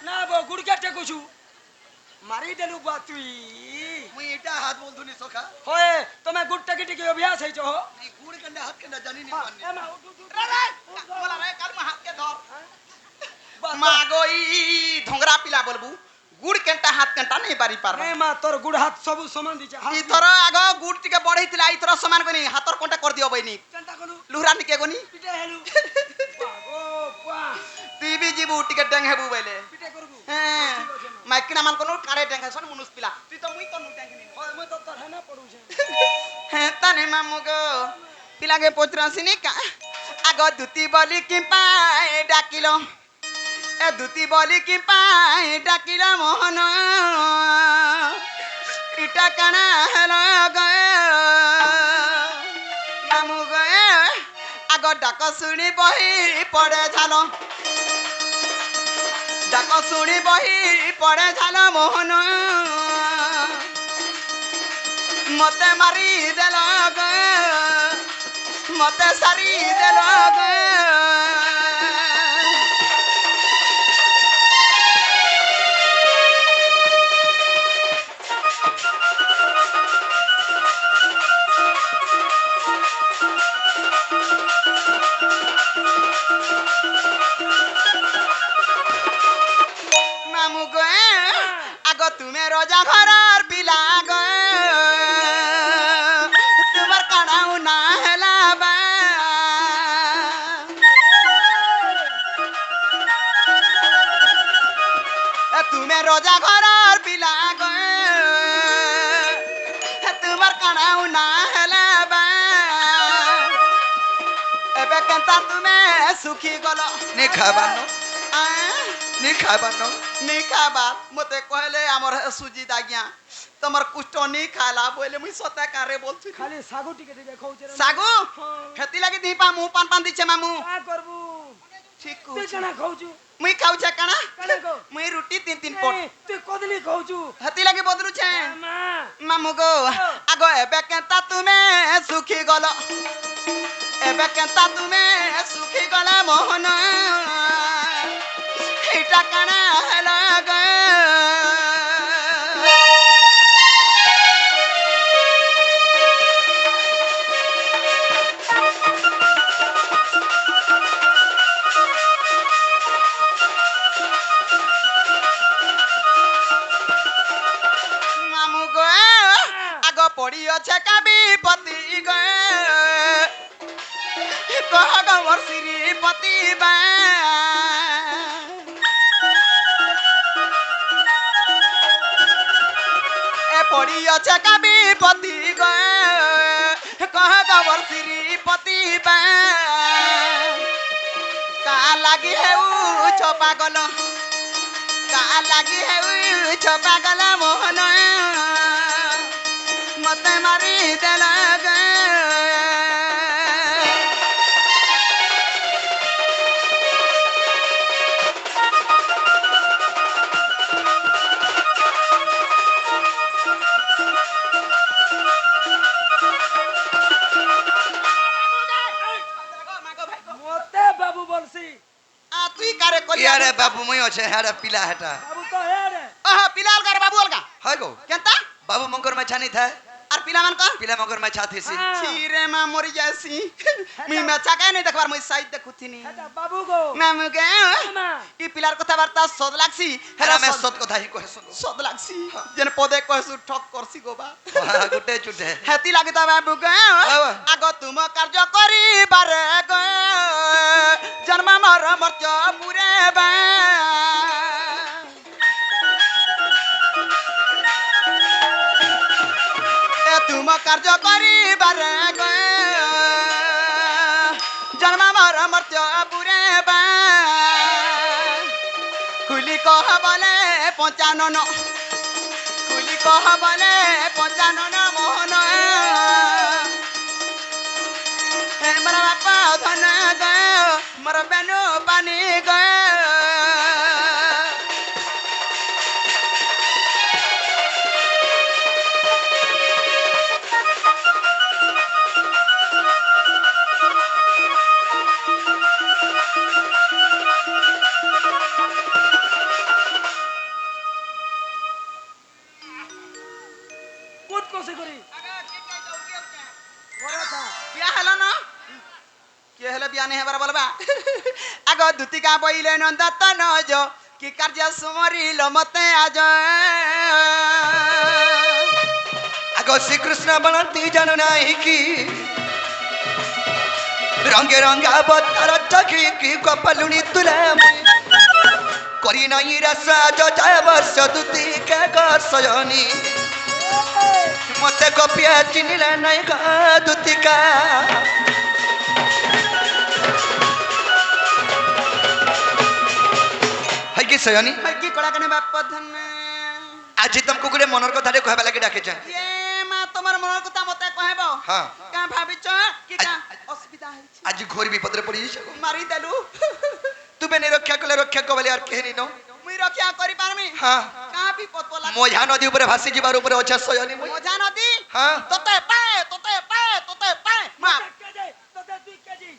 না বো গুড় কেটে কছু মারি দেলু বা তুই মুই এটা হাত বলতুনি সখা হয় তুমি গুড়টা কেটে কি অভ্যাস হইছ হো এই গুড় কেন্দ্রে হাত কেন্দ্রে জানি নি পানি এমা উঠু রে রে বলা রে কাল মা হাত কে ধর মা গই ধংরা পিলা বলবু গুড় কেনটা হাত কেনটা নেই পারি পারবা এ মা তোর গুড় হাত সবু সমান দিছে হাত ইথর আগ গুড় টিকে বড়াইতিলা ইথর সমান কনি হাতর কোনটা কর দিও বইনি কেনটা কলু লুহরা নিকে গনি পিটে হেলু বাগো পা তুই বি জিবু টিকে ডেং হেবু বইলে পিটে করবু হ্যাঁ মাইকিনা মান কোন কারে ডেং হেছন মুনুস পিলা তুই তো মুই কোন ডেং নি হয় মই তো তোর হেনা পড়ুছে হ্যাঁ তানে মামু গো পিলাগে পত্রাসিনি কা আগ দুতি বলি কি পায় ডাকিল এ দুতি বলি কি পায় ডাকিল মোহন ইটা কানা হেল গে মামু গে আগ ডাক শুনি বহি পড়ে ঝাল ডাক শুনি বহি পড়ে ঝাল মোহন মতে মারি দেল গে মতে সারি দেল গে মামু গে আগ তুমি রজা ঘরের পিলা গে তোমার কানাও না হেলা বা তুমি রজা ঘরের পিলা গে তোমার কানাও না হেলা বা এবে কেনতা তুমি সুখী গল নি খাবানো নি খাবানো নি খাবা মতে কইলে আমার সুজি দাগিয়া তোমার কুষ্ট নি খালা বলে মুই সতে কারে বলছি খালি সাগু টিকে দিবে খাউছে রে সাগু হেতি লাগি দি পা মু পান পান দিছে মামু কা করবু ঠিক তুই কেনা খাউছু মুই খাউছে কানা কেনা কো মুই রুটি তিন তিন পট তুই কদলি খাউছু হেতি লাগি বদলুছে মা মামু গো আগ এবে কেনতা তুমি সুখী গল এবে কেনতা তুমি সুখী গল মোহন এটা কানা হেলা গে মামু গে আগ পড়ি আছে কাবি পতি গে কহ গমর শ্রীপতি বা এ পড়ি আছে কাবি পতি গে কহ গমর শ্রীপতি বা কা লাগি হেউ ছপাগল কা লাগি হেউ ছপাগল মোহন মতে মারি দেল গে মতে বাবু বলছি তুই কারে কলি ইয়ারে বাবু মই আছে হারা পিলা হেটা বাবু তো হে রে ওহ পিলা অলগা রে বাবু অলগা হয় গো কেনতা বাবু মঙ্গর মে ছানি থায় আর পিলা মান কা পিলা মঙ্গর মে ছাথিছি ছিরে মা মরি যাসি মুই মেচা কাই নাই দেখবার মুই সাইড দেখুথিনি এটা বাবু গো মামু গে মা ই পিলার কথা বার্তা সদ লাগছি হেরা মে সত কথা হি কহে শুনো সদ লাগছি যেন পদে কইছু ঠক করছি গো বা গুটে চুটে হেতি লাগি তা বাবু গে আগ তুম কার্য করিবারে গে জন্ম মর মর্ত্য পুরে বা এ তুম কার্য করিবারে গে জন্ম মর মর্ত্য পুরে বা খুলি কহ বলে পঞ্চানন খুলি কহ বলে পঞ্চানন মোহন মর বাপা ধন গে মর বেনু পানি গে জানি হেবার বলবা আগ দুতিকা বইলে নন্দত নজ কি কার্য সুমরিল মতে আজ আগো শ্রীকৃষ্ণ বলতি জানো নাই কি রঙে রঙে অবতার চকি কি কপালুনি তুলে করি নাই রাসা যায় বর্ষ দুতি কে গসয়নি মতে কপিয়া চিনিলে নাই গো দুতিকা হাই কি সয়নি কি কলা কেন বাপ ধন আজি তুমকু গুড়ে মনের কথাটা কহবা লাগি ডাকিছে এ মা তোমার মনের কথা মতে কহেব হ্যাঁ কা ভাবিছ কি কা অসুবিধা হইছে আজি ঘোর বিপদরে পড়ি যাইছ মারি দেলু তুমি নিরক্ষা কলে রক্ষা কবলে আর কেহনি নো মুই রক্ষা করি পারমি হ্যাঁ কা বিপদ পলা মঝা নদী উপরে ভাসি যাবার উপরে অছা সয়নি মজা নদী হ্যাঁ তোতে পায় মা তোতে 2 কেজি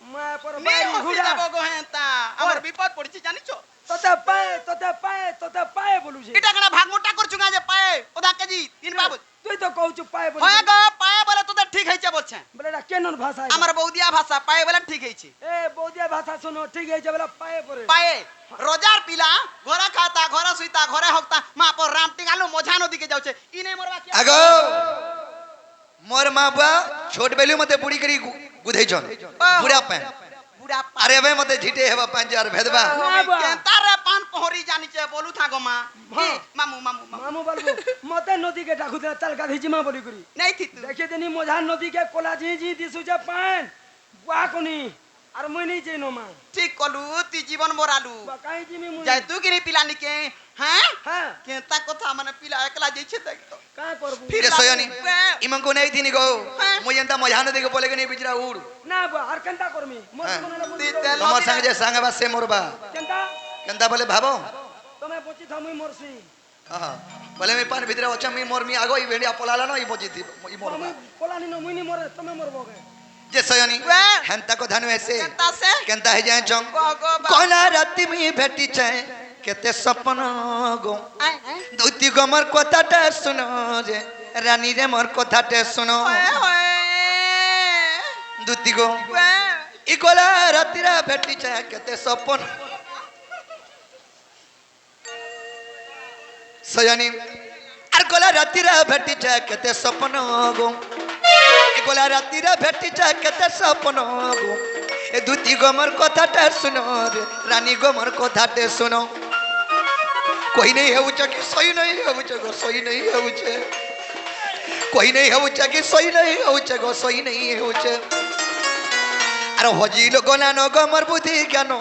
মা পর নে বাড়ি হসি ঘুরা যাব গো হেতা আমার বিপদ পড়ছি জানিছো তোতে পায়ে বলুছে এটা কেন ভাগমুটা করছু না যে পায় ওদা কেজি 3 বাবু তুই তো কইছু পায়ে বলুছে হয় গো পায় বলে তোদের ঠিক হইছে বলছে বলে এটা কেন ভাষা আমার বৌদিয়া ভাষা পায় বলে ঠিক হইছে এ বৌদিয়া ভাষা শুনো ঠিক হইছে বলে পায়ে পড়ে পায়ে রোজার পিলা ঘরে খাতা ঘরে সুইতা ঘরে হকতা মা পর রাম টিঙ্গালু মঝা নদীকে যাচ্ছে ই নেই মরবা কি আগো মোর মা বুয়া ছোট বেলু মতে বুড়ি করি গুধেইছন বুড়া পান বুড়া আরে ভাই মতে ঝিটে হেবা পাঁচ আর ভেদবা তারে পান পহরি জানিছে বলু থাগো মা হ্যাঁ। মামু মামু বলবো মতে নদীকে ডাকু দে চাল গাধি জিমা বলি করি নেই থি তু দেখে দিনি মঝার নদীকে কোলা ঝি ঝি দিছুছে পান বুয়া কোনি আর মুই নেই যাই মা ঠিক কলু তুই জীবন মরালু বা কাই জিমি মুই যাই তুই কিনি পিলা নিকে হ্যাঁ হ্যাঁ কেতা কথা মানে পিলা একলা যাইছে দেখ তো কা করবু ফিরে সয়নি ইমঙ্কু নেই দিনি গো মই এন্তা মজা নদী কে বলে গনি বিজরা উড় না বা আর কেনটা করমি মোর হ্যাঁ। জীবনে তুই তেল তোমার সঙ্গে যে সঙ্গে বাসে মোরবা কেনটা কেনতা বলে ভাবো তুমি বচি থামুই মরছি হ্যাঁ বলে আমি পান ভিতরে অছা আমি মরমি আগো ই ভেড়িয়া পলালা ন ই বজিতি ই মোরবা আমি কোলানি ন মুই নি মরে তুমি মরবো কে যে সয়নি वे। হেনতা কথা নু এসে কেতা সে কেনতা হে যায় চং ভগবান কলা রাতি মি ভেটি চায় কেতে সপন গো দুতি গমর কথাটা শুনো রে রানী রে মোর কথাটা শুনো দুতি গো ই কলা রাতিরা ভেটি চায় কেতে সপন সয়নি আর কলা রাতিরা ভেটি চায় কেতে সপন গো এ কলা রাতিরা ভেটি চায় কেতে সপন গো এ দুতি গমর কথাটা শুনো রে রানী গমর কথাটা শুনো कोई नहीं है ऊंचा कि सोई नहीं है ऊंचा गो सोई नहीं है ऊंचे कोई नहीं है ऊंचा कि सोई नहीं है ऊंचा गो सोई नहीं है ऊंचे अरे हजी लो गोला नो गमर बुद्धि ज्ञानो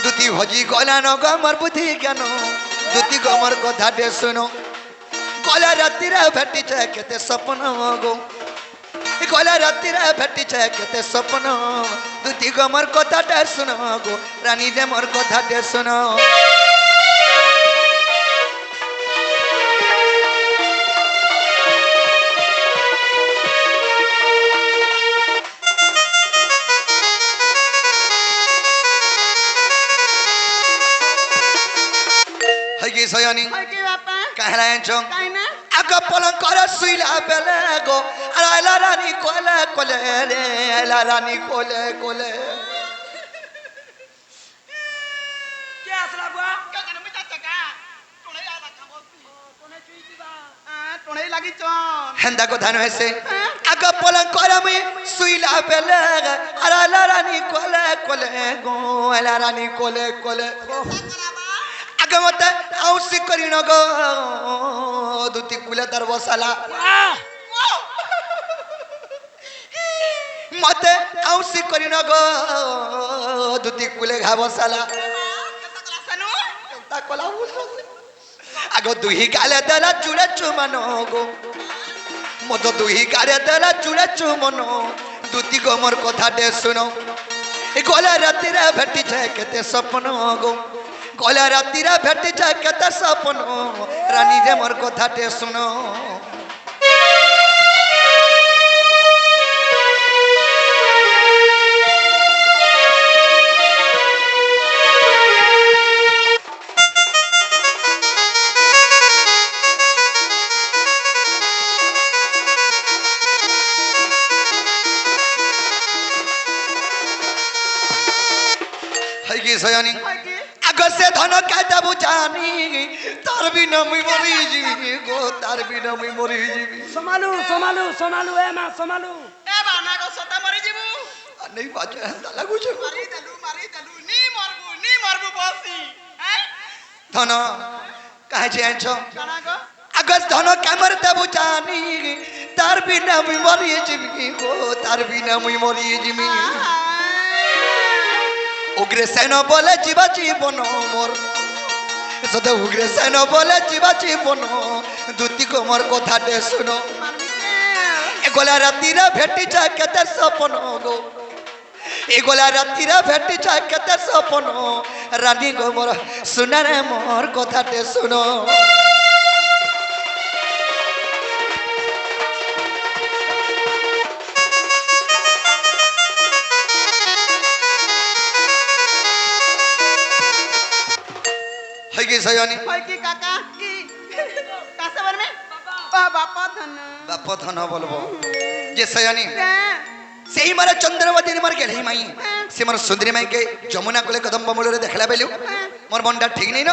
दुती हजी गोला नो गमर बुद्धि ज्ञानो दुती गमर को धाटे सुनो गोला रातिरा भेटी चाहे केते सपन गो गोला रातिरा भेटी चाहे केते सपन दुती गमर को धाटे सुनो गो रानी दे मोर को धाटे सुनो কি সয়নি কি বাপা কাহলা এনচং তাই না আগ পলং কর সুইলা বেলে গো আর আইলা রানী কোলে কোলে রে আইলা রানী কোলে কোলে কে আসলা বুয়া কেন মিটা টাকা তোড়ে আলা কাম কোনে চুই দিবা তোড়ে লাগি চন হেন্দা কথা নহেছে আগ পলং কর আমি সুইলা বেলে আর আইলা রানী কোলে কোলে গো আইলা রানী কোলে কোলে আগ মতে আউসি করি নগো দুতি কুলে তার বসালা মতে আউসি করি নগো দুতি কুলে ঘা বসালা তা কলা আগ দুহি গালে দেলা চুড়ে চুমানো গো মত দুহি গালে দেলা চুড়ে চুমনো দুতি গমর কথাটে শুনো এ গলা রাতিরা ভেটি যায় কেতে স্বপ্ন গো গলা রাতিরা ভেটি যায় কেতে স্বপ্ন রানী রে মোর কথাটে শুনো হাই কি সয়ানি হয় কি আগ সে ধন কাটা বুঝানি তার বিনা মুই মরি যাবি গো তার বিনা মুই মরি যাবি সমালু সমালু সমালু এ মা সমালু এ বানা গো সতা মরি যিবু আর নেই বাজে হেন্দা লাগুছে মারি দেলু নি মরবু বসি হ্যাঁ ধন কাহে আনছ কানা গো আগস ধন কামর দেবু জানি তার বিনা মুই মরি যাবি গো তার বিনা মুই মরি যাবি উগ্রে সেন বলে জীবা জীবন মোর সদা উগ্রে সেন বলে জীবা জীবন দুতি কোমর কথাতে শুনো এগোলা রাতিরা ভেটি যা কেতে সপন গো এগোলা রাতিরা ভেটি যা কেতে সপন রানী গো মোর শুনারে মোর কথাতে শুনো হাই কি সয়ানি হয় কি কাকা কি কাছে বলবে বাবা ধন বাপ ধন বলবো যে সয়ানি হ্যাঁ সেই মারা চন্দ্রবতী মার গেলে মাই সে মার সুন্দরী মাইকে যমুনা কোলে কদম্ব মূলরে দেখলা বেলু মোর মনটা ঠিক নেই ন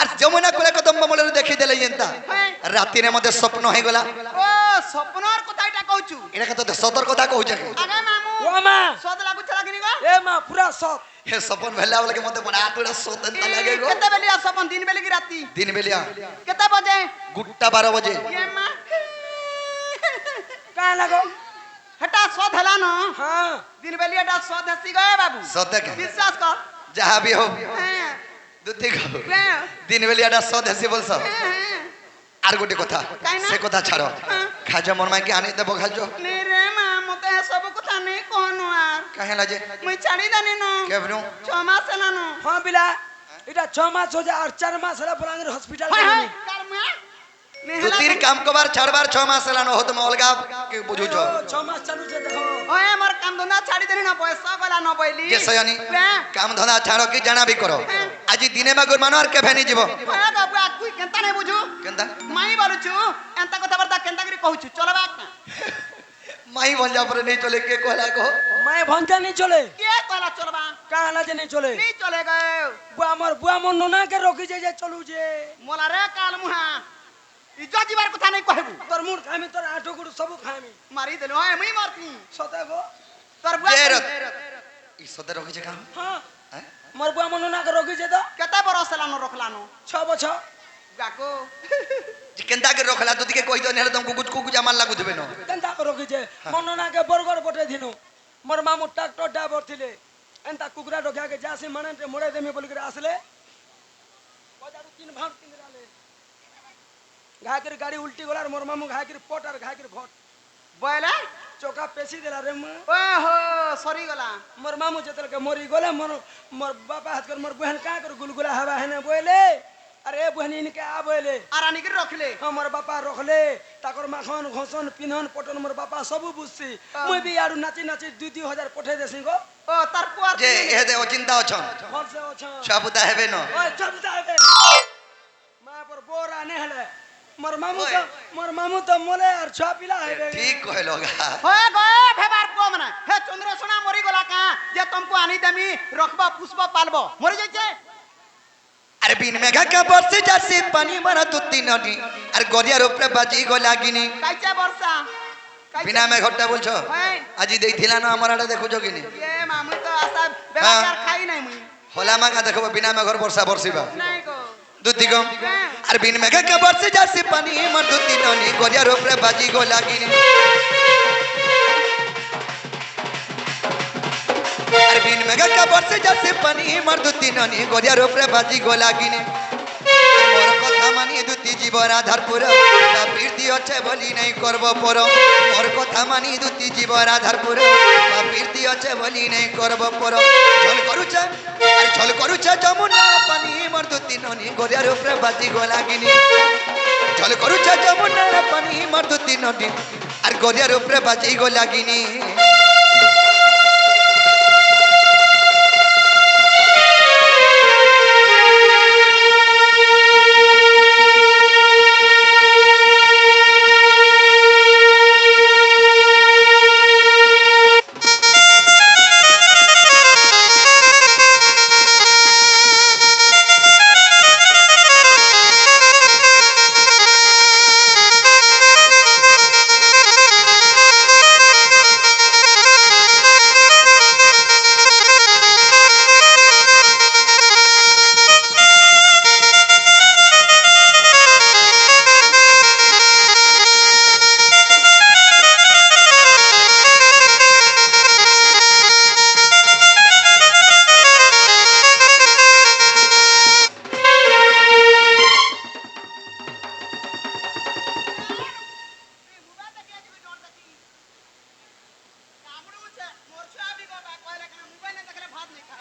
আর যমুনা কোলে কদম্ব মূলরে দেখি দেলে যেন্তা রাতির মধ্যে স্বপ্ন হয়ে গলা ও স্বপ্নর কথাটা কইছু এটা তো সতর কথা কହୁছে আগে মামু ও মা সদ লাগুছ লাগিনি গো এ মা পুরা সব হে স্বপ্ন ভেলা বলে মতে বড় আতুড়া সতন্তা লাগে গো কেতে বেলিয়া স্বপ্ন দিন বেলি কি রাতি দিন বেলিয়া কেতে বাজে গুট্টা 12 বাজে ये मां কা লাগো हटा सद हला न হ্যাঁ दिन बेली हटा सद हसी गए बाबू সতে কে विश्वास कर যাহা বি হোক हैं দুতি গো हैं দিন বেলিয়াটা সদ হেসি বলছ हैं আর গোটে কথা কাই না? সে কথা ছাড়ো হ্যাঁ। খাজা মোর মাইকে আনি দেব খাজো नहीं रे मां मते सब कथा नहीं कहनो यार কাহে লাজে मुई छाड़ी दानी न কেবনু 6 मास हला न হ্যাঁ বিলা এটা 6 মাস হয়ে যায় আর 4 মাস হলে বলাঙ্গীর হসপিটাল हाय हाय গেলি कर मैं नहीं हला দুতির কাম কবার ছাড়বার 6 মাস হেলানো হত মে অলগা কে বুঝুছ 6 মাস চালু যে দেখো ओए मोर काम धंधा छाड़ी देनी न पैसा गला न बैली যে সয়ানি हैं কাম ধন্দা ছাড়ো কি জানা বি করো আজি দিনে মাগুর মানো আর কে ভেনি যাব ओए बाबू आ कोई केंता नहीं बुझू কেনতা माई बोलुछु एंता কথা বার্তা কেনতা করি কহুछु চলবা না মাই বঞ্জা পরে নেই চলে কে কহলা কো মায়ে ভঞ্জা নেই চলে কে কলা চলবা কা লাজে নেই চলে नहीं चले गए বুয়া মন নোনা কে রকি যে চলু যে मोला रे काल मुहा इज्जत जीवार কথা नहीं कहबू তোর মুড় খাইমি তোর আটো গুড় সবু খাইমি मारी देलो है मुई मारती সতে গো तोर बुआ যে রত ই সদে রকিছে কাম হ্যাঁ হ্যাঁ মোর বুয়া মন নোনা কে রকি যে তো केता बरस लानो रखलानो 6 বছর गाको যে কেনতা কে রখলা দুদিকে কই তো নেলে তুমি কুকুজ কুকুজ আমার লাগু দিবে না কেনতা কে রকি যে মন নোনা কে বরগড় পটে দিনু মোর মামু ট্রাক্টর ড্রাইভার থিলে এনতা কুকুরা রখিয়া কে যাসি মানতে মোড়ে দেমি বলি করে আসলে বাজারু 3 ভাগ 3 রালে ঘাকের গাড়ি উল্টি গলার মোর মামু ঘাকের পট আর ঘাকের ভট बोला চোকা পেছি দেলা রে মা ओहो सरी गला मोर मामू जतल के मरी गले मोर बापा हाथ कर मोर बहन का कर गुलगुला हवा है ना बोले अरे बहन इनके आ बोले आरानी के रखले हमर बापा रखले ताकर माखन घोसन पिनहन पटन मोर बापा सब बुझसी मुई भी यार नाची नाची 2-2 हजार पठे देसी गो ओ तार पुआर যে এ দে অচিন্তা অছন घर से ओछा সবুতা হেবে ন ओए चल जाबे मां पर बोरा ने हले मोर मामू तो मोले और छा पिला है ঠিক কইলো গা होए गए भेबार को मने हे चंद्र सोना मरी गला का जे तुमको आनी देमी रखबा पुष्पा पालबो मरी जाइछे আরে বিন মেঘা কা বর্ষে যাচ্ছে পানি মারা দুতি নদী আর গরিয়ার উপরে বাজি গো লাগিনি কাইছে বর্ষা বিনা মেঘটা বলছো হ্যাঁ। আজি দেইছিলা না আমার আড়ে দেখুছো কিনি ये मामू तो आशा बेकार खाई नहीं मुई হলা মাগা দেখো বিনা মেঘর বর্ষা বর্ষিবা नहीं को দুতি গম আর বিন মেঘা কা বর্ষে যাচ্ছে পানি মার দুতি নদী গরিয়ার উপরে বাজি গো লাগিনি আর বিন মেঘা কা বর্ষে যাচ্ছে পানি মার দুতি নদী গরিয়ার উপরে বাজি গো লাগিনি মোর কথা মানি দুতি জীবর আধার পুর প্রীতি আছে বলি নাই করব পর মোর কথা মানি দুতি জীবর আধার পুর প্রীতি আছে বলি নাই করব পর ছল করুছে আর ছল করুছে যমুনা পানি মোর দুতি ননি গরিয়ার উপরে বাজি গো লাগিনি ছল করুছে যমুনা পানি মোর দুতি ননি আর গরিয়ার উপরে বাজি গো লাগিনি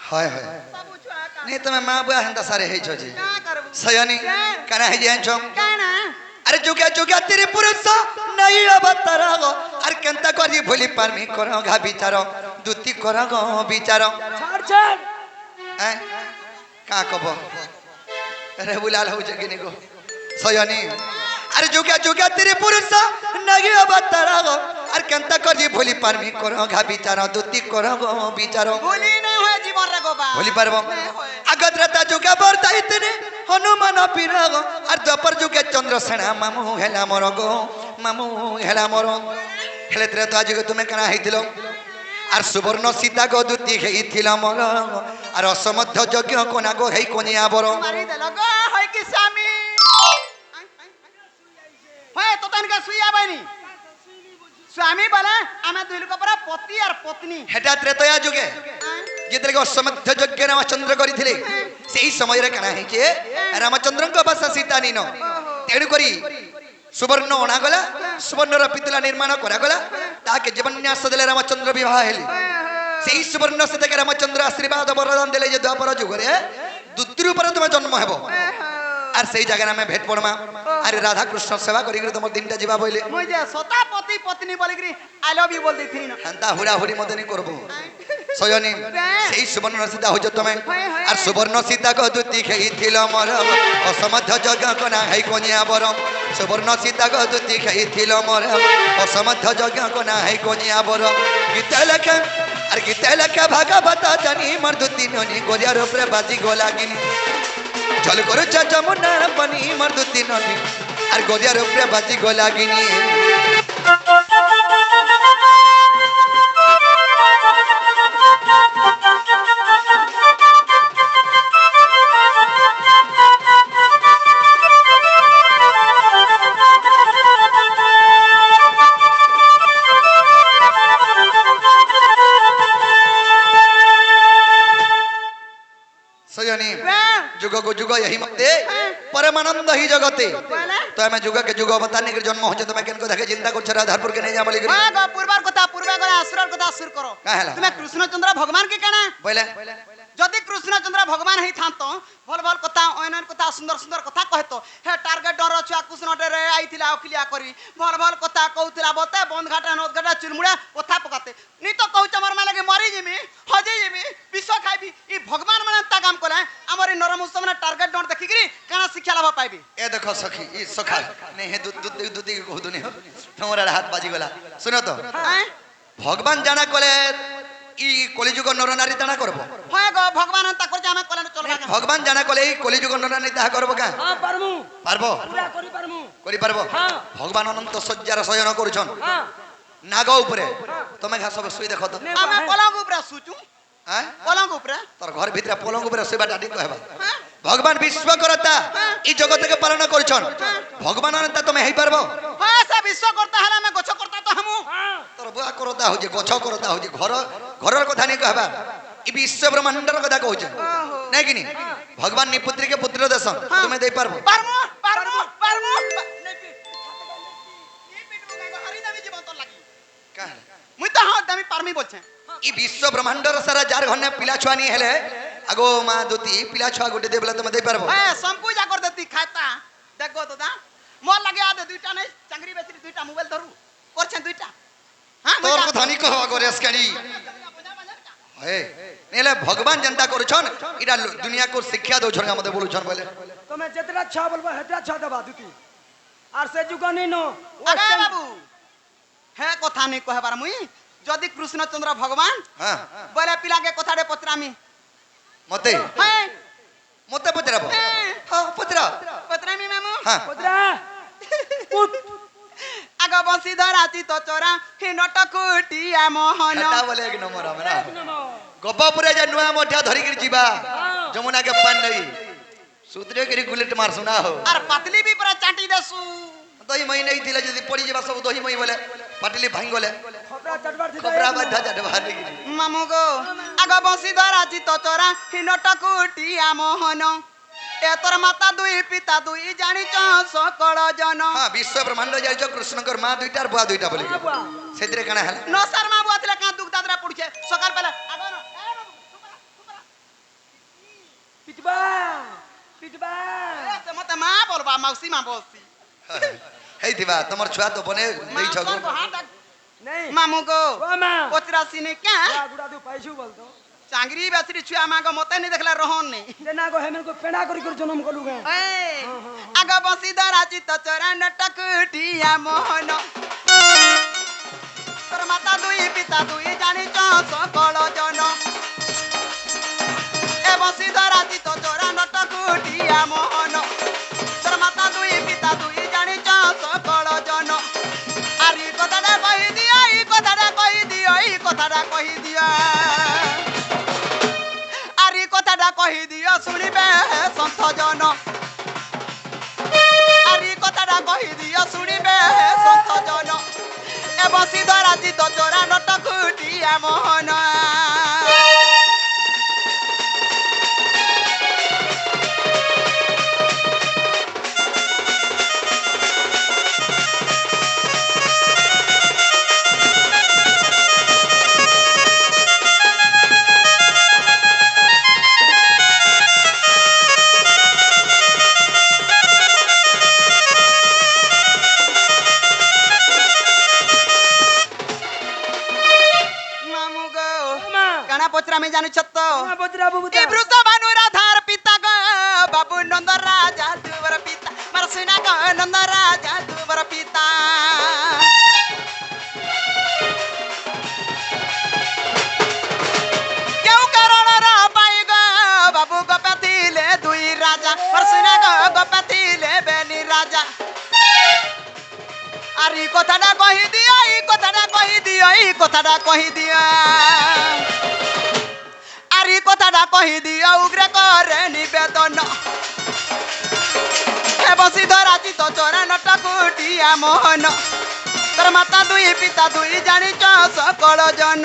হয় হয় ସବୁ ଛୁଆ ନି ତମେ ମା ବୁଆ ହେନ୍ତା ସାରେ ହେଇଛ ଯେ କାଁ କରବୁ ସୟନି କାଣା ହେଇ ଜାଣିଛ କାଣା আরে যুগে যুগে তিরি পুরুষ নাই অবতার আর কেনতা করি ভুলি পারমি কর ঘা বিচার দুতি কর গো বিচার ছাড় ছাড় কা কব রে বুলাল হউছে কিনি গো সয়নি আরে যুগে যুগে তিরি পুরুষ নাই অবতার আর কেনতা করি ভুলি পারমি কর ঘা বিচার দুতি কর গো বিচার ভুলি না হয়ে জীবন রে গোবা ভুলি পারব আগদ্রতা যুগে বর্তাইতিনি হনুমান পিরাগ আর দ্বাপর যুগে চন্দ্রসেনা মামু হেলা মর গো মামু হেলা মর হেলে ত্রেতা যুগে তুমি কানা হইছিল আর সুবর্ণ সীতা গো দুতি হইছিল মর আর অসমধ্য যজ্ঞ কোনা গো হেই কোনিয়া বর মারি দেল গো হয় কি স্বামী হয় তো তনকে সুইয়া বাইনি স্বামী বলে আমি দুই লোক পরা পতি আর পত্নী হেটা ত্রেতয়া যুগে যেতরে অসমধ্য যজ্ঞ রামচন্দ্র করিଥିଲେ সেই সমୟରେ কানা হইছে রামচন্দ্রଙ୍କ বাসা সীতা নিন তেণু করি সুবর্ণ অনাগলা সুবর্ণর পিতলা নির্মাণ করাগলা তাকে জীবন্যাস দেলে রামচন্দ্র বিবাহ হেলি সেই সুবর্ণ সীতাকে রামচন্দ্র আশীর্বাদ বরদান দেলে যে দ্বাপর যুগরে দুতির উপরে তোমার জন্ম ହେବ আর সেই জায়গায় আমি ভেট পড়মা আরে রাধা কৃষ্ণ সেবা করি তোমার দিনটা যাবা বইলে মুই যে সতা পতি পত্নী বলি করি আই লাভ ইউ বল দেইছিনি না হান্তা হুড়া হুড়ি মতে নি করব সয়নি সেই সুবর্ণ সীতা হইছ তুমি আর সুবর্ণ সীতা গো দুতি খেইছিল মর অসমধ্য যজ্ঞ কোনা হেই কোনিয়া বর সুবর্ণ সীতা গো দুতি খেইছিল মর অসমধ্য যজ্ঞ কোনা হেই কোনিয়া বর গীতা লেখা আর গীতা লেখা ভাগবত জানি মর দুতি ননি গরিয়ার উপরে বাজি গোলাগিনি চল করুছ যমুনা পানি মর দুতি ননি আর গরিয়ার উপরে বাজি গোলাগিনি सयनी जुग को जुग यही मते परमानंद ही जगते तो हमें जुग के जुग बताने के जन्म हो तो मैं केन को देखे चिंता कर राधारपुर के नहीं जा बोली हां गो पूर्वर कथा पूर्वे गला असुरर कथा असुर करो काहेला तुमे कृष्णचंद्र भगवान के केना बोले जदि कृष्णचंद्र भगवान ही थांतो भल भल कथा ओनन कथा सुंदर सुंदर कथा कहतो हे टारगेट डर छुआ कृष्ण डरे आइथिला अखिलिया करी भल भल कथा कहउथिला बते बंद घाटा नद घाटा चुलमुड़ा कथा पकाते नी तो कहउच हमर माने के मरी जिमी हजे जिमी विष खाइबी ई भगवान माने ता काम कला हमर ई नरम उत्सव ने टारगेट डर देखि करी काना शिक्षा लाभ पाइबी ए देखो सखी ई सखा नहीं हे दूध के कहू दुनी तुम्हारा हाथ बाजी गला सुनो तो भगवान जाना कोले ई कलिजुग नर नारी ताना करबो হয় গো ভগবান তা করছে আমি কলেন চলবা भगवान जाना कोले ई कलिजुग नर नारी ताहा करबो का हां पारमु पारबो पूरा करि पारबो हां भगवान अनंत सज्जार शयन करूछन हां नाग ऊपरे तमे घास सब सुई देखो तो আমি পলঙ্গ উপরে সুচু हैं পলঙ্গ উপরে तोर घर भीतर पलंग ऊपर सुईबा डाडी कहबा भगवान विश्व करता ई जगत के पालन करूछन भगवान अनंत तमे हेई पारबो হয় সে বিশ্ব করতে হলে আমি গছ করতে তো হামু हां तोर बुआ करता हो जे गछ करता हो जे घरर कथा नहीं कहबा ई विश्व ब्रह्मांडर कथा कहूछ नहीं कि नहीं भगवान नि पुत्री के पुत्र देसन तुमे दे पारबो পারমু পারমু পারমু নি পিট মুগা হরি দেবী জীবন তো লাগি का মুই তো হাঁ দামি পারমি বলছে ई विश्व ब्रह्मांडर सारा जार घने पिला छुआ नहीं हेले आगो मा दोती पिला छुआ गोटे दे बोला तुमे दे पारबो হ্যাঁ সম্পু যা कर देती खाता देखो तो दा मोर लगे आदे दुইটা নাই চাংরি বেচি দুইটা মোবাইল ধরু করছেন দুইটা হ্যাঁ तोर कथा नहीं कहबा गोरे स्कड़ी ए नेले भगवान जनता करूछन इडा दुनिया को शिक्षा दोछन मते बोलुछन बोले তুমি যেতরা ছা বলবা হেতরা ছা দেবা দুতি আর সে যুগ নেই নো আগে বাবু হ্যাঁ কথা নেই কহবার মুই যদি কৃষ্ণচন্দ্র ভগবান हां বলে পিলাকে কথারে পত্রামি मते হ্যাঁ मते पचराबो हां पचरा পত্রামি মামু हां কোদরা পুত আগ বংশীধর আছি তো চোরা হি নটকুটিয়া মোহন हेटा बोले एक नंबर हमरा गब्बापुरे जे नुआ मोठा धरि गिर जीवा जमुना के पान नहीं सुतरे गिरी गुलेट मार सुना हो আর পাতলি বি পুরা চাটি দেসু दही मही नहीं थिले जदी पड़ी जेबा सब दही मही बोले पाटली भांग बोले খবরা চটবার থিতা खबरा बाधा जडवा गिरी মামু গো আগ বংশীধর আছি তো চোরা হি নটকুটিয়া মোহন এ তোর মাতা দুই পিতা দুই জানিছ সকল জন हां विश्व ब्रह्मांड जाई छ कृष्णकर मां दुईटा और बुआ दुईटा बोले বুয়া सेतरे काना हला নসার মা বুয়াতলে কাঁ দুঃখ দাদরা পড়ছে সকাল বেলা আগ পিটবা পিটবা এ মতে মা বলবা মাউসী মা বলছি ହେଇଥିବା ତମର ଛୁଆ ତ ବନେ ଦେଇଛ মা গো। হাত নেই মামু গো ও মা পচরাসি নে কে গুড়া তু পাইছু বলতো চাংরি বাসরি ছুয়া মা গো মতে নি দেখলা রহন নে দেনা গো হেমেন কো পেড়া করি করে জন্ম কলু গে আগ বসি ধরাছি তো চরণ টকুটিয়া মোহন তোর মাতা দুই পিতা দুই জানিছ সকল জন এ বসি ধরাছি তো চরণ টকুটিয়া মোহন তোর মাতা দুই পিতা দুই জানিছ সকল জন আর এই কথাটা কই দিও এই কথাটা কই দিও এই কথাটা কই দিও আর এই কথাটা কই দিও শুনিবে সন্ত জন আর এই কথাটা কই দিও শুনিবে সন্ত জন এ বসি ধরাছি তো চোরা নটকুটিয়া মোহন মামু গো মা কানা পচরা আমি জানি ছত্ত মা বদ্রা বুবু এ বৃষভানু রাধার পিতা গো বাবু নন্দ রাজা দুবর পিতা মার সিনা গো নন্দ রাজা দুবর পিতা কেউ কারণর পাই গো বাবু গপাতিলে দুই রাজা মার সিনা গো গপাতিলে বেনি রাজা আর এই কথাটা কহি দিও এই কথাটা কহি দিও এই কথাটা কহি দিও আর এই কথাটা কহি দিও উগ্র করে নিবেদন হে বসি ধরাছি তো চরণ টকুটিয়া মোহন তোর মাতা দুই পিতা দুই জানিছ সকল জন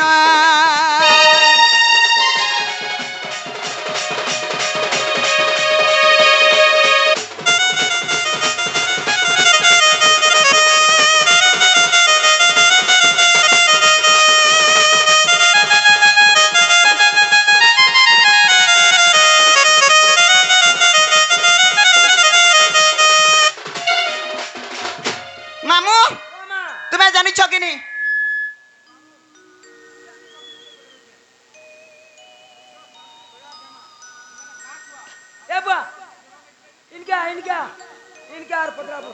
মামু ও মা তুমি জানিছ কিনি এ বা ইনকা ইনকা ইনকা আর পদ্রা বু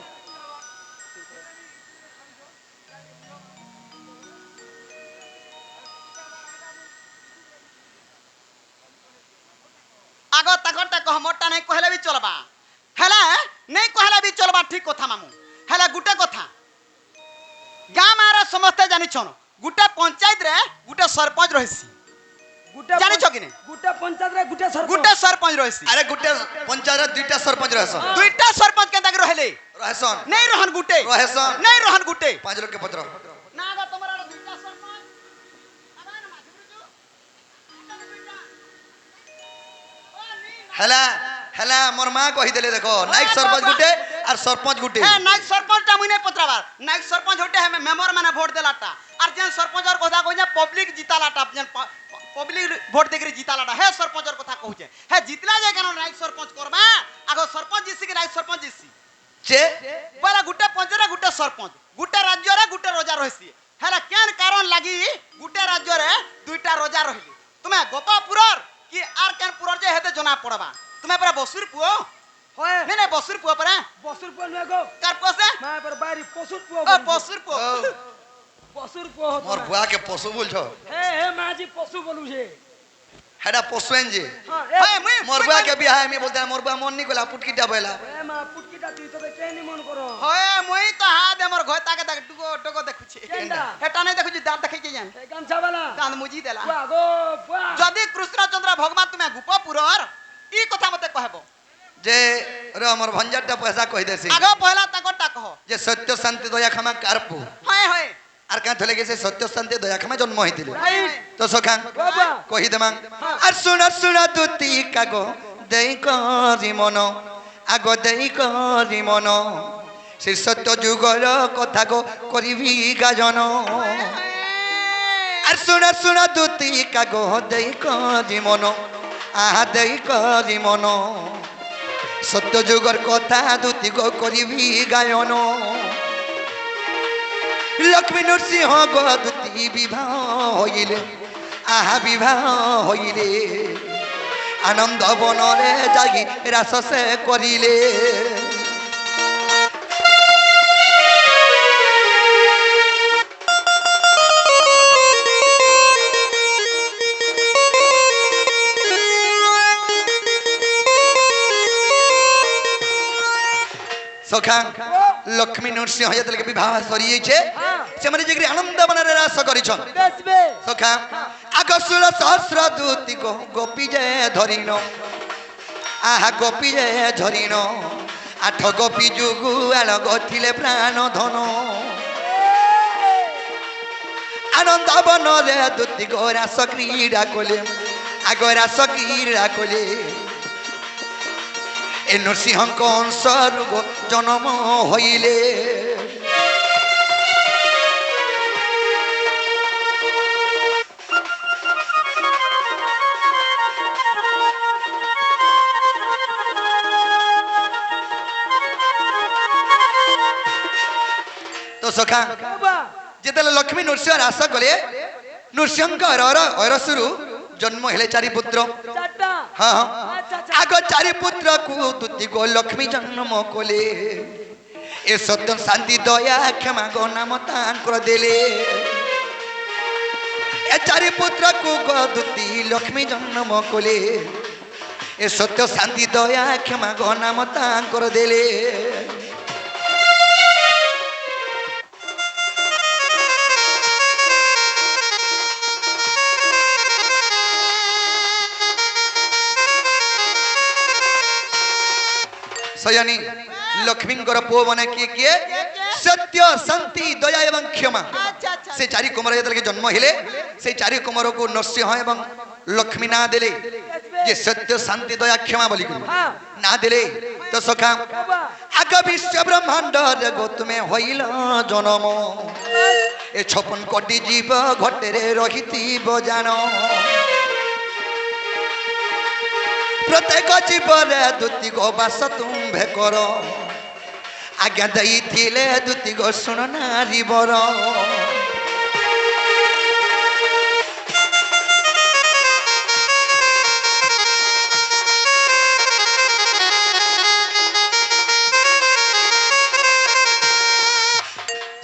আগ তাকরটা কহ মোরটা নাই কহলে বি চলবা হেলা নাই কহলে বি চলবা ঠিক কথা মামু হেলা গুটে কথা গাঁ মারা সমস্তে জানিছন গুটে পঞ্চায়েত রে গুটে সরপঞ্চ রহিছি গুটা জানিছ কি নে? গুটা পঞ্চায়েত রে গুটা সরপঞ্চ গুটে সরপঞ্চ রহিছি আরে গুটে পঞ্চায়েত দুইটা সরপঞ্চ রহস দুইটা সরপঞ্চ কেনতা কি রহলে রহসন নাই রহন গুটে রহেছন। নাই রহন গুটে 5 লক্ষ পত্র না গো তোমার আর দুইটা সরপঞ্চ আবার মাঝে বুঝু হেলা হেলা মোর মা কহি দেলে দেখো নাইক সরপঞ্চ গুটে আর সরপঞ্চ গুটে হ্যাঁ নাইক সরপঞ্চটা মুই নাই পত্রাবার নাইক সরপঞ্চ হটে হে মেম্বার মানে ভোট দেলাটা আর যেন সরপঞ্চর কথা কইনা পাবলিক জিতালাটা যেন পাবলিক ভোট দেকরি জিতালাটা হে সরপঞ্চর কথা কହୁছে হে জিতলা যে কেন নাইক সরপঞ্চ করবা আগো সরপঞ্চ জিসি কি নাইক সরপঞ্চ জিসি যে বলা গুটে পঞ্চরে গুটে সরপঞ্চ গুটে রাজ্যরে গুটে রোজা রহিছি হেলা কেন কারণ লাগি গুটে রাজ্যরে দুইটা রোজা রহিলি তুমি গোপাপুরর কি আর কেন পুরর যে হেতে জনা পড়বা তুমি পরা বসুর পুও হয় নে নে বসুর পুও পরা বসুর পো নয় গো কার পোসে মা পর বাইরে পশুর পো ও বসুর পুও পশুর পো হতো মোর বুয়া কে পশু বলছ হে হে মাজি পশু বলুছে হেডা পশুয়েন যে হ্যাঁ হয় মুই মোর বুয়া কে বিয়া আমি বলতে মোর বুয়া মন নি গলা পুটকিটা বইলা এ মা পুটকিটা তুই তবে কেনি মন করো হয় মুই তো হাত আমার ঘর তাকে তাকে টুকো টুকো দেখুছি কেনটা? হেটা নাই দেখুছি দাঁত দেখাইছে জান এই গামছা বালা দাঁত মুজি দেলা বুয়া গো বুয়া যদি কৃষ্ণচন্দ্র ভগবান তুমি গোপপুরর ই কথা মতে কহব যে রে আমার ভঞ্জারটা পয়সা কই দেছি আগ পহলা তাকরটা কহ যে সত্য শান্তি দয়া ক্ষমা কারপু হয় হয় আর কাঁ থলে গেছে সত্য শান্তি দয়া ক্ষমা জন্ম হইতিলে রাইট তো সখাং বাবা কহি দেমাং আর শুনা দুতি কাগো দেই করি মন আগ দেই করি মন সে সত্য যুগর কথা গো করিবি গাজন আর শুনা দুতি কাগো দেই করি মন আহা দেই করি মন সত্য যুগর কথা দুতি গো করিবি গায়ন লক্ষ্মী নরসিংহ গো দুতি বিবাহ হইলে আহা বিবাহ হইলে আনন্দ বনরে জাগি রাস সে করিলে সখা লক্ষ্মী নরসিংহ যেতলে বিবাহ সরি যাইছে সেমানে যেগরি আনন্দ বনরে রাস করিছন বেসবে সখা আগসুর সহস্র দূতি গোপী যে ধরিন আহা গোপী যে ঝরিন আঠ গোপী যুগু আল গঠিলে প্রাণ ধন আনন্দ বনরে দূতি গো রাস ক্রীড়া কলে আগ রাস ক্রীড়া কলে এ নরসিংহଙ୍କ অংশରୁ জন্ম হইলে তো সখা বাবা যেতেলে লক্ষ্মী নরসিংহ রাস কলে নরসিংহଙ୍କ অরসুরু জন্ম হেলে চারি পুত্র চারটা হ্যাঁ হ্যাঁ আচ্ছা আচ্ছা আগ চারি পুত্র কু দুতি গো লক্ষ্মী জন্ম কলে এ সত্য শান্তি দয়া ক্ষমা গো নাম তাঙ্কর দেলে এ চারি পুত্র কু গো দুতি লক্ষ্মী জন্ম কলে এ সত্য শান্তি দয়া ক্ষমা গো নাম তাঙ্কর দেলে সয়ানী লক্ষ্মীঙ্কর পুଅ মানে কিଏ কিଏ সত্য শান্তি দয়া এবং ক্ষমা আচ্ছা আচ্ছা ସେ ଚାରି କୁମାର ଯେତେବେଳେ ଜନ୍ମ ହେଲେ ସେଇ ଚାରି କୁମାରକୁ ନରସିଂହ ଏବଂ ଲକ୍ଷ୍ମୀ ନାଁ ଦେଲେ ଯେ ସତ୍ୟ ଶାନ୍ତି ଦୟା କ୍ଷମା ବୋଲି ନାଁ ଦେଲେ ତ ସଖା বাবা ଆଗ ବିଶ୍ୱ ବ୍ରହ୍ମାଣ୍ଡରେ ଗো ତୁମେ ହୋଇଲ ଜନମ ଏ 56 କୋଟି ଜୀବ ଘଟରେ ରହିଥିବ ଜାଣ প্রত্যেক জীবনে দুতি গো বাস তুম্ভে কর আজ্ঞা ଦେଇଥିଲେ দুতি গো শুণ নারী বর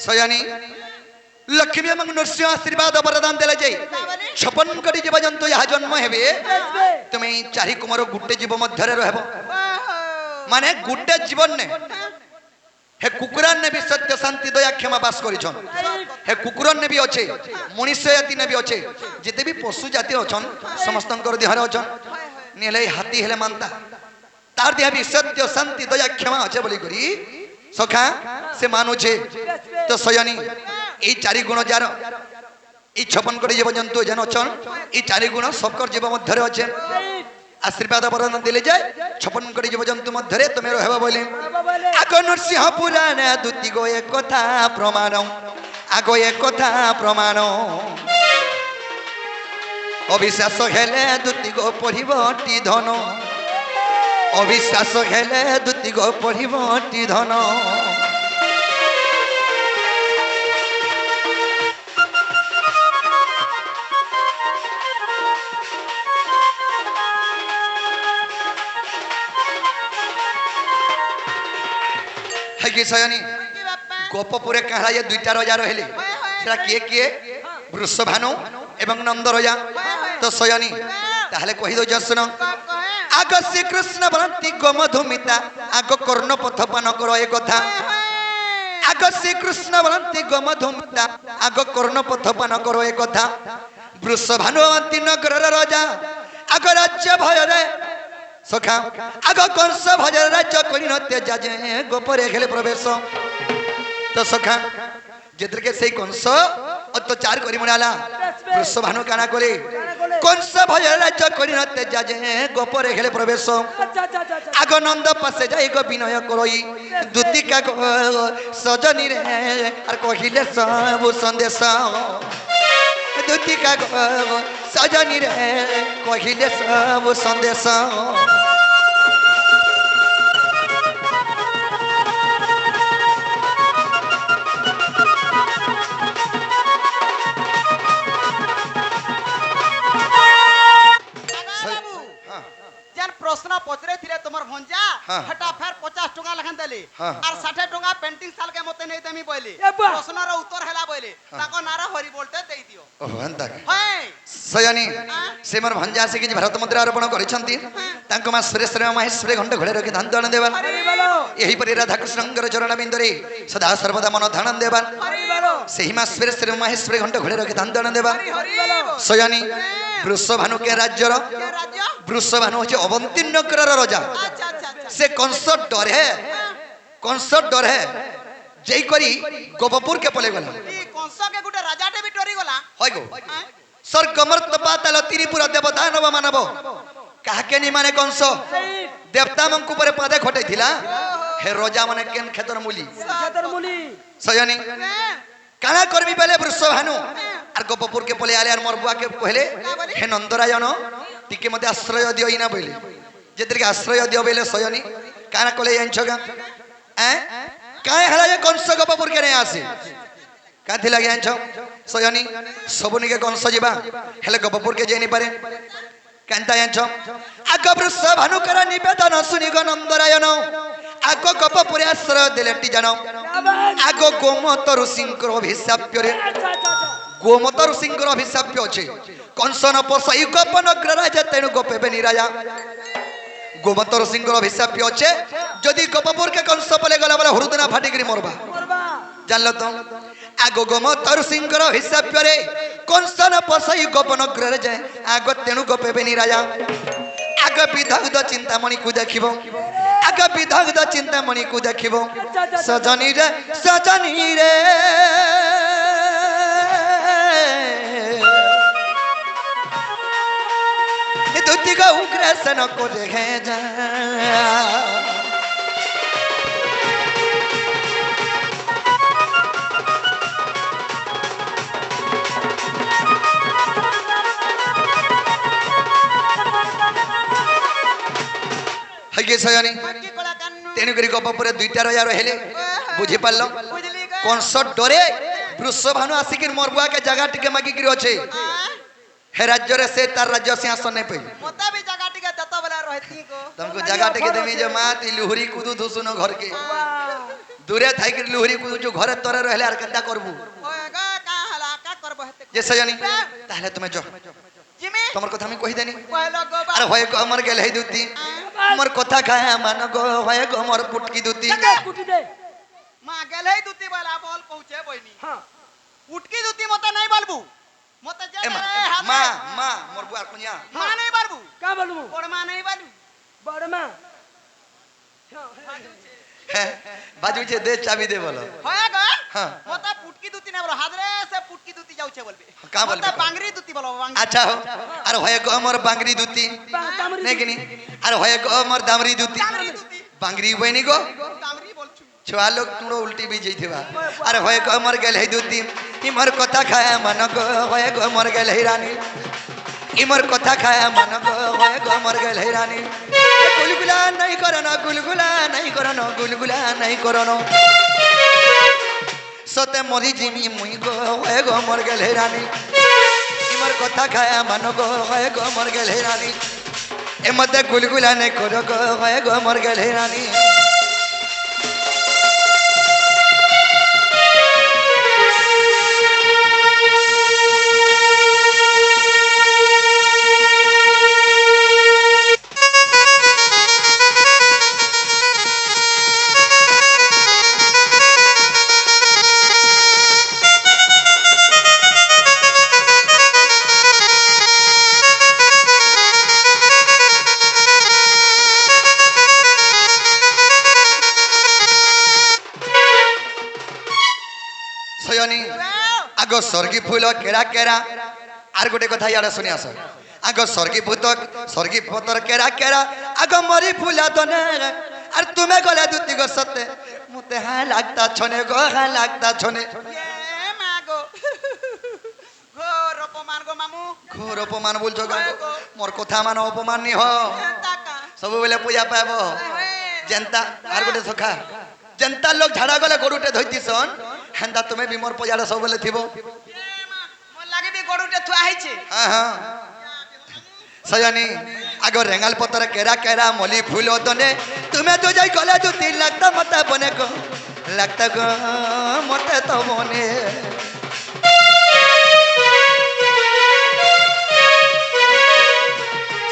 সয়ানী লক্ষ্মী এবং নরসিংহ আশীর্বাদ বরদান দেলে যে 56 কোটি জীবজন্তু ইহা জন্ম হেবে বেসবে তুমি চারি কুমার গুটে জীব মধ্যে রহব মানে গুটে জীবন নে হে কুকুরান নে বি সত্য শান্তি দয়া ক্ষমা বাস করিছন হে কুকুরন নে বি অছে মনুষ্য জাতি নে বি অছে যেতে বি পশু জাতি অছন সমস্তঙ্কর দেহরে অছন নেলে হাতি হেলে মানতা তার দেহ বি সত্য শান্তি দয়া ক্ষমা আছে বলি করি সখা সে মানুছে তো সয়নী এই চারি গুণ যার এই 56 কোটি জীবজন্তু যেন অছন এই চারি গুণ সবকর জীব মধ্যে আছে আশীর্বাদ বরদান দিলে যায় 56 কোটি জীবজন্তু মধ্যে তুমি রহব বলে আগ নরসিংহ পুরাণ দুতি গো এ কথা প্রমাণ আগ এ কথা প্রমাণ অবিশ্বাস হেলে দুতি গো পড়িবটি ধন অবিশ্বাস হেলে দুতি গো পড়িবটি ধন কি সয়নী কি বাপা গোপপুরে কাহলা যে দুইটা রাজা রহিলে সেটা কিয়ে কিয়ে বৃষভানু এবং নন্দ রাজা তো সয়নী তাহলে কহি দৌছ শুন আগ শ্রীকৃষ্ণ বলন্তি গোমধুমিতা আগ কর্ণ পথ পান কর এ কথা আগ শ্রীকৃষ্ণ বলন্তি গোমধুমিতা আগ কর্ণ পথ পান কর এ কথা বৃষভানু অন্তি নগরর রাজা আগ রাজ্য ভয়রে সখা আগ কংস ভজর রাজ্য করি নতে যাজে গোপরে খেলে প্রবেশ তো সখা যেদিকে সেই কংস অত্যাচার করি মনালা বৃষভানু কানা করে কংস ভজর রাজ্য করি নতে যাজে গোপরে খেলে প্রবেশ আচ্ছা আচ্ছা আচ্ছা আচ্ছা আগ নন্দ পাশে যাই গো বিনয় করই দুতিকা সজনী রে আর কহিলে সবু সন্দেশ দুটি কাগজ সজনী রে কহিলে সব সন্দেশ বাবু যেন প্রশ্ন পচরে থিলে তোমার ভঞ্জা হ্যাঁ। হেটা ফের 50 টাকা লেখান দেলি হ্যাঁ। আর 60 টাকা পেন্টিং সালকে মতে নেই দেমি বইলি এ বাহ। প্রশ্নর উত্তর হেলা বইলি তাকো নারা হরি বলতে দেই দিও ও এন্তা হ্যাঁ সজনী সে মোর ভঞ্জা আসি কিছু ভারত মুদ্রা অর্পণ করেছেন তাঙ্ক মা সুরেশ্বর মাহেশ্বরী ঘণ্ট ঘোড়ে রখি ধান দান দেবান হরি বলো ଏହିପରି ରାଧାକୃଷ୍ଣଙ୍କର ଚରଣ ବିନ୍ଦୁରେ ସଦା ସର୍ବଦା ମନ ଧ୍ୟାନ ଦେବା হরি বলো ସେହି ମା ସୁରେଶ୍ୱର ମାହେଶ୍ୱରୀ ଘଣ୍ଟ ଘୋଡ଼େ ରଖି ଧାନ ଦାନ ଦେବା হরি হরি ସଜନୀ ବୃଷଭାନୁ କେ ରାଜ୍ୟର কে রাজ্য ବୃଷଭାନୁ ହଉଛି ଅବନ୍ତୀ ନଗରର ରଜା আচ্ছা আচ্ছা আচ্ছা ସେ କଂସ ଡରେ ଯାଇକରି ଗୋପପୁର କେ ପଳେଇ ଗଲା এই কংসকে গুটে রাজাটে বি ডরি গলা হয় গো ସ୍ୱର୍ଗମର୍ତ୍ତ ପାତାଳ ତିରିପୁର ଦେବ ଦାନବ ମାନବ କାହାକେ ନି ମାନେ କଂସ ଦେବତା ମାନଙ୍କ ଉପରେ ପାଦେ ଖଟେଇଥିଲା ହେ ରଜା ମାନେ କେନ୍ କ୍ଷେତ୍ର ମୂଲି ক্ষেতের মুলি ସଜନୀ কানা করবি বেলে বৃষভানু আর গোপপুর কে পলে আলে আর মোর বুয়া কে কইলে হে নন্দরায়ন টিকে মতে আশ্রয় দিও ইনা বইলে যেতিকে আশ্রয় দিও বইলে সয়নি কানা কলে জানছগা কায় হেলা যে কংস গোপপুর কে নে আসে কাথি লাগি জানছ সয়নি সবনিকে কংস ଯିବା হেলে গোপপুর কে যাইনি পারে কান্তা জানছ আগ বৃষভানু কর নিবেদন শুনি গো নন্দরায়ন আগ গোপপুরে আশ্রয় দিলেটি জানো আগ গোমত ঋষিঙ্কর অভিশাপ্যরে গোমত ঋষিঙ্কর অভিশাপ্য আছে কংসন পশাই গোপন রাজা তেণু গোপেবেনি রাজা গোমত ঋষিঙ্কর অভিশাপ্য আছে যদি গোপপুরকে কংস বলে গলা বলে হৃদয় ফাটিকি মরবা জানল তো আগ গোমত ঋষিঙ্কর অভিশাপ্যরে কংসন পশাই গোপন রাজা আগ তেণু গোপেবেনি রাজা আগ বিদগ্ধ চিন্তামণি কু দেখিব আগ বিদগ্ধ চিন্তামণি কু দেখিব সজনী রে দুটি গো উগ্রাসন করে হে যা হইগে সজনী কি কলা কান্নু তেণু করি গোপপুরে দুইটা রজা রহিলে বুঝি পারল বুঝলি গো কংস ডরে বৃষভানু আসিকি মোর বুয়াকে জায়গা টিকে মাগিকি অছে হে রাজ্যরে সে তার রাজ্য সিংহাসন নেই পাই মতে বি জায়গা টিকে দত বলা রহিতি গো तुमको जगह टिके देमी जो माँ ती लुहरी कुदू धुसुनो घर के दूरे थाई के लुहरी कुदू जो घरे तोरे रहले आर केनता करबू ওই গো কা হলা কা করব হেতে जे सजनी ताहले तुमे जो জিমি তোমার কথা আমি কই দেনি কইল গো বা আর হয় গো আমার গেল হেই দুতি মোর কথা খায় মান গো হয় গো মোর পুটকি দুতি কুটি দে মা গেলেই দুতি বলা বল পৌঁছে বইনি হ্যাঁ উটকি দুতি মতে নাই বলবু মতে যে এমা হাতে মা মা মোর বুয়ার কুনিয়া মা নাই বলবু কা বলবো বড় মা নাই বলবু বড় মা বাজু ছে দে চাবি দে বলো হয় গো হ্যাঁ। মতে পুটকি দুতি না বলো হাদরে সে পুটকি দুতি যাউছে বলবে কা বলবে? মতে বাংরি দুতি বলো বাংরি আচ্ছা হো আর হয় গো মোর বাংরি দুতি নেকিনি আর হয় গো মোর দামরি দুতি বাংরি দুতি বাংরি বইনি গো বাংরি বলছু छुआ लोग तुड़ो उल्टी भी जइथेबा अरे होय गो मर गेल है दूती इमर कथा खाया मन गो होय गो मर गेल है रानी इमर कथा खाया मन गो होय गो मर गेल है रानी गुलगुला नहीं करनो गुलगुला नहीं करनो गुलगुला नहीं करनो सते मरी जिमी मुई गो होय गो मर गेल है रानी इमर कथा खाया मन गो होय गो मर गेल है रानी ए मते गुलगुला नहीं करो गो होय गो मर गेल है रानी सयनी आग स्वर्गी फूल केरा केरा आर गोटे कथा यार सुनी आस आग स्वर्गी भूत स्वर्गी पतर केरा केरा आग मरी फूला दने आर तुम्हें गले दुती गो सते मुते हाँ लागता छने गो हाँ लागता छने ये मা গো গো গো মামু ঘোর অপমান বলছো গা মোর কথা মান অপমান নি হ টাকা ସବୁବେଳେ ପୂଜା ପାଇବ ଯେନ୍ତା আর গোটে ସଖା ଯେନ୍ତା লোক ଝାଡ଼ା ଗଲେ ଗରୁଟେ ଧଇଥିସନ୍ ହେନ୍ତା ତୁମେ ବି ମୋর ପୂଜାରେ ସବୁବେଳେ ଥିବ মোর লাগে বি গড়ুটে থুয়া হইছে হ্যাঁ হ্যাঁ সয়ানি আগ রেঙ্গাল পতর কেরা কেরা মলি ফুল দনে তুমি তো যাই গলে দু তিন লাগতা মতে বনে গো লাগতা গো মতে তো বনে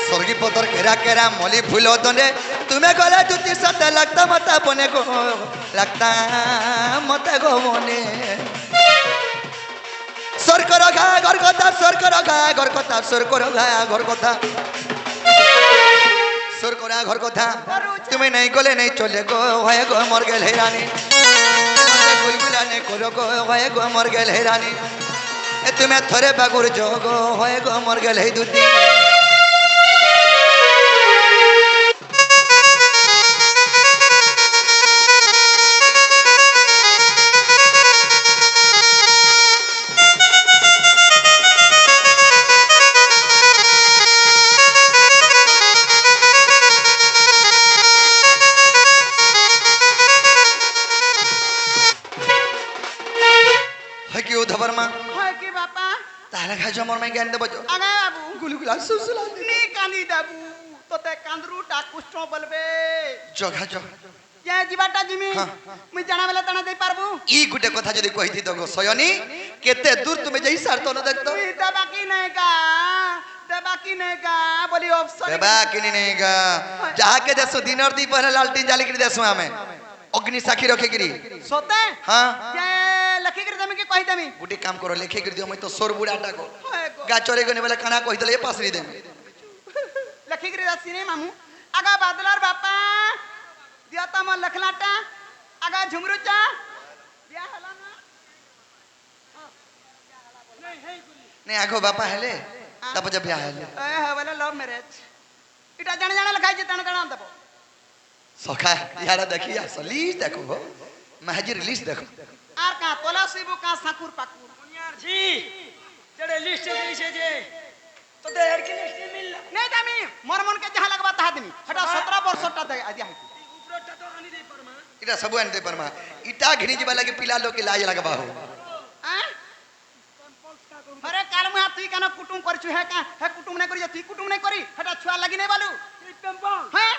স্বর্গী পতর কেরা কেরা মলি ফুল দনে তুমি গলে দু তিন সাথে লাগতা মতে বনে গো লাগতা মতে গো বনে সর কর ঘা ঘর কথা সর কর ঘা ঘর কথা সর কর ঘা ঘর কথা সর করা ঘর কথা তুমি নাই গলে নাই চলে গো হয় গো মর গেল হেরানি গুলগুলা নে করো গো হয় গো মর গেল হেরানি এ তুমি থরে বাগুর যোগ হয় গো মর গেল হে দুদি হয় কি উধবর মা হয় কি বাপা তাহলে খাই জমর মাই জ্ঞান দেব আগা বাবু গুলগুলা সুসুলা নি কান্দি দেবু তোতে কান্দরুটা কুষ্ঠ বলবে জগা জগা যে জিবাটা জিমি মুই জানা বেলা তানা দেই পারবু ই গুটে কথা যদি কইতি তো গো সয়নি কেতে দূর তুমি যাই সার তো না দেখতো তুই দেবা কি নাই গা দেবা কি নাই গা বলি অপশন দেবা কিনি নেই গা যাহাকে দেশো দিনর দি পরে লালটিন জালি করে দেশো আমি অগ্নি সাক্ষী রখে গিরি সতে হ্যাঁ যে লখি করে তুমি কি কই দেমি গুটি কাম করো লেখে করে দিও মই তো সোর বুড়াটা গো হয় গো গা চরে গনে বেলা কানা কইতলে এ পাসরি দেম লখি করে যাচ্ছি রে মামু আগা বাদলার বাপা দিয়া তো আমার লখলাটা আগা ঝুমরুচা বিয়া হলা না নে আগো বাপা হেলে তারপর যা বিয়া হেলে এ হে বলে লভ ম্যারেজ এটা জানা জানা লেখাইছে তানা তানা দেব সখা ইয়ারা দেখি আসলি দেখো গো মাহাজি রিলিজ দেখো আর কা তোলা শিবু কা সাকুর পাকুর দুনিয়ার জি যেড়ে লিস্ট দিয়েছে যে তোদের এর কি লিস্ট মিলল নেই দামি মোর মন কে যাহা লাগবা তাহা দিমি সেটা 17 বর্ষটা দে আদি হাইতি উপরটা তো আনি দেই পারমা এটা সবু আনতে পারমা ইটা ঘিনি ଯିବା লাগি পিলা লোকে লাজ লাগবা हो আরে কাল মুয়া তুই কেন কুটুম করছু হে কুটুম নাই করি তুই কুটুম নাই করি সেটা ছুয়া লাগি নাই বালু এই পেম্পল হ্যাঁ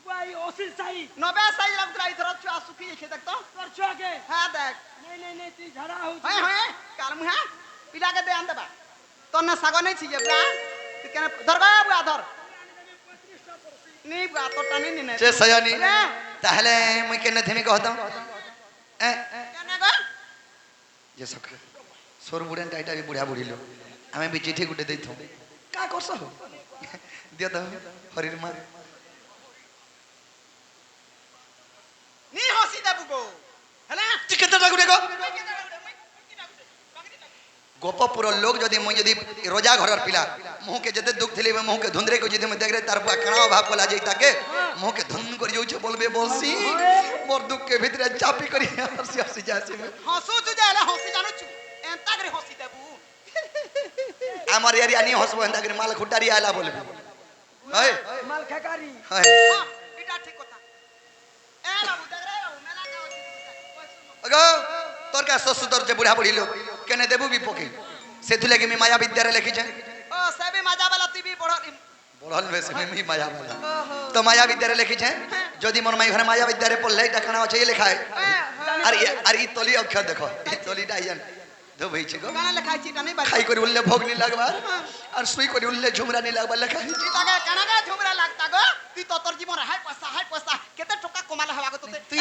ভাই ওসিল সাই 90 সাইজ লাগতরা ইধর ছুয়া সুখি এসে দেখ তো তোর ছুয়াকে হ্যাঁ দেখ নাই নাই নাই তুই ঝাড়া হউ হ্যাঁ হ্যাঁ কাল মুয়া পিলাকে দে আন দেবা তোর না সাগ নাই ছি যে ব্রা তুই কেন ধরবা বুয়া ধর নি বুয়া তো টানি নি সে সয়নি রে তাহলে মুই কেনে থেমি কহতাম এ কেন গো যে সখা সোর বুড়েন টাইটা বি বুড়া বুড়িল আমি বি চিঠি গুটে দেইথ কা করছ हो দিও তো হরির মা নি হসি দেবু গো হেলা তুই কেতে ডাকুরে গো গোপপুর লোক যদি মুই যদি রোজা ঘরের পিলা মুহকে যেতে দুঃখ থিলি মুহকে ধুন্দরে কো যদি মুই দেখরে তার বুয়া কানা ভাব কলা যাই তাকে মুহকে ধুন করি যাউছে বলবে বসি মোর দুঃখে ভিতরে চাপি করি হসি হসি যাসি হসু তু যালা হসি জানুছু এন্তা করে হসি দেবু আমার ইয়ারি আনি হসবো এন্তা করে মাল খুটারি আলা বলবে হয় মাল খাকারি হয় হ্যাঁ এটা ঠিক কথা এ বাবু দেখ রে বাবু মেলা কা হসি আগো তোর কা শ্বশুর যে বুড়া বুড়ি লোক কেনে দেবু বি পকি সেথুলে কি মি মায়া বিদ্যারে লিখিছে ও সেবি মাজা বালা তুই বি বড় বড়ল বেশ মি মায়া বালা তো মায়া বিদ্যারে লিখিছে যদি মন মাই ঘরে মায়া বিদ্যারে পড়লে এটা কানা আছে লেখা है আর ই তলি অক্ষর দেখো এই তলিটা ইয়ান দো ভাইছে গো গানা লেখাইছি এটা নাই বাড়ি খাই করে উল্লে ভোগ নি লাগবার আর সুই করে উল্লে ঝুমরা নি লাগবার লেখা है তুই তাকে কানাগা ঝুমরা লাগতা গো তুই তো তোর জীবন হাই পয়সা কেতে টাকা কমালে হবা গো তোতে তুই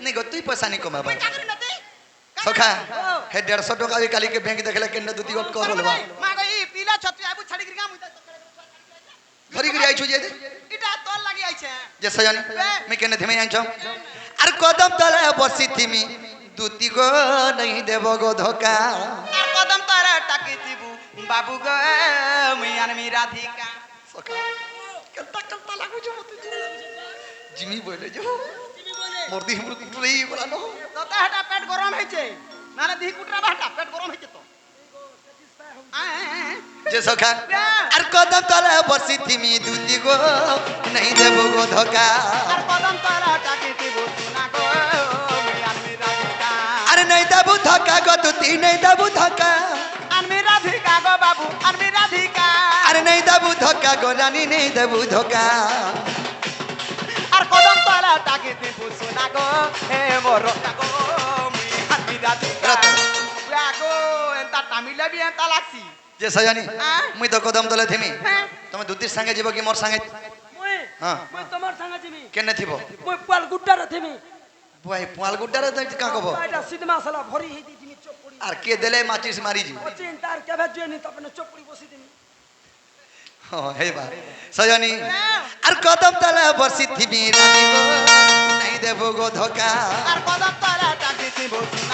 নি গো তুই পয়সা নি কমাবা তুই চাকরি নতি সখা হে 150 টাকা বি কালি के बैंक देखला केन দুতি গট কর বলবা মা গো ই পিলা ছত্রি আইবু ছাড়ি গিরা মুই ঘরি ঘরি আইছো যে এটা তোর লাগি আইছে যে সজন মে কেনে থেমে আনছো আর কদম তলে বসি থিমি দুতি গো নাই দেব গো ধোকা আর কদম তোর টাকি দিবু বাবু গো মুই আনমি রাধিকা সখা কেনতা কেনতা লাগুছো মতে জিমি বলে যে মর্দি মুরুকুটুরি বলা ন তোতে হেটা পেট গরম হইছে নালে দিহি কুটরা বাটা পেট গরম হইছে তো যে সখা আর কদম তলে বসি থিমি দুতি গো নাই দেব গো ধোকা আর কদম তলা ডাকিতে বসু না গো আমি রাধিকা আরে নাই দেব ধোকা গো দুতি নাই দেব ধোকা আমি রাধিকা গো বাবু আমি রাধিকা আরে নাই দেব ধোকা গো রানী নাই দেব ধোকা আর কদম তলা ডাকিতে বসু না গো হে মোর গো আমি রাধিকা গো এন্তা তামিলে বি এন্তা লাগছি যে সজানি হ্যাঁ? মুই তো কদম তলে থিমি হ্যাঁ তুমি দুতির সঙ্গে যাব কি মোর সঙ্গে মুই হ্যাঁ। মুই তোমার সঙ্গে যাবি কেনে থিব মুই পাল গুড্ডারে থিমি ভাই পোয়াল গুড্ডারে তো কা কব এটা সিনেমা সালা ভরি হেই দিমি চপড়ি আর কে দেলে মাচিস মারি জি অচিন তার কেবে জেনি তপনে চপড়ি বসি দিমি ও হে বা সজানি আর কদম তলে বসি থিমি রানী গো নাই দেব গো ধোকা আর কদম তলা ডাকিতে বসু